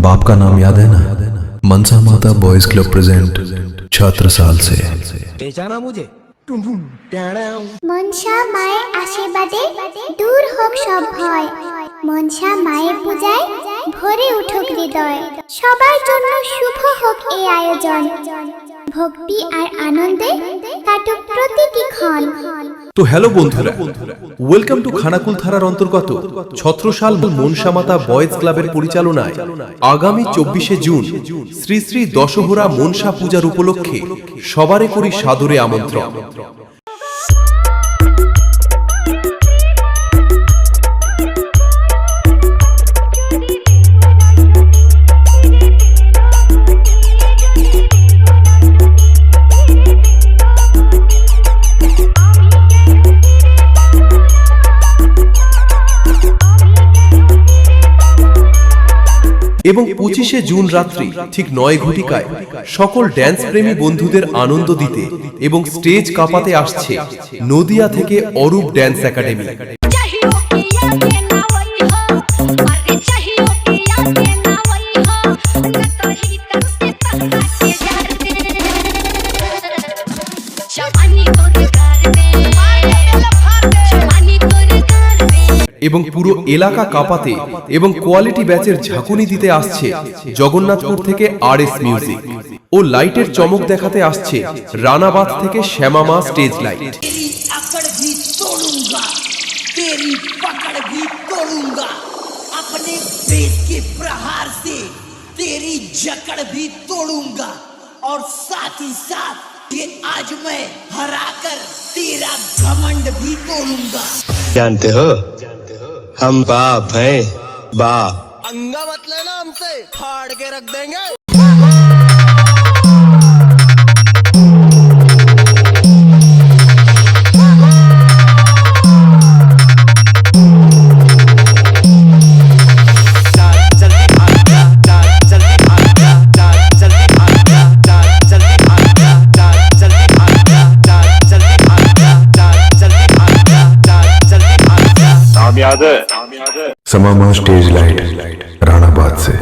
बाप का नाम याद है ना? मनसा माता बॉयज क्लब प्रेजेंट छात्र साल से। पहचाना मुझे? মনসা মায়ের আশীর্বাদে দূর হোক সব ভয়, মনসা মায়ের পূজায় ভরে উঠুক হৃদয়। সবার জন্য শুভ হোক এই আয়োজন, ভক্তি আর আনন্দে কাটুক প্রতিটি ক্ষণ। তো হ্যালো বন্ধুরা, ওয়েলকাম টু খানাকুল থানার অন্তর্গত ছত্রসাল মনসা মাতা বয়েজ ক্লাবের পরিচালনায় আগামী 24শে জুন শ্রী শ্রী দশহরা মনসা পূজার উপলক্ষে সবারে করি সাদরে আমন্ত্রণ। এবং 25শে জুন রাত্রি ঠিক 9 ঘটিকায় সকল ড্যান্স প্রেমী বন্ধুদের আনন্দ দিতে এবং স্টেজ কাঁপাতে আসছে নদিয়া থেকে অরূপ ড্যান্স একাডেমি। এবং পুরো এলাকা কাঁপাতে এবং কোয়ালিটি ব্যাচের ঝাঁকুনি দিতে আসছে জগন্নাথপুর থেকে RS মিউজিক ও লাইটের চমক দেখাতে আসছে রানাবাদ থেকে শ্যামামা স্টেজ লাইট। और साथ ही साथ ये आज मैं हराकर तेरा घमंड भी तोड़ूंगा। जानते हो हम बाप हैं, बाप। अंगा मत लेना हमसे, फाड़ के रख देंगे। समामा स्टेज लाइट राणाबाद से।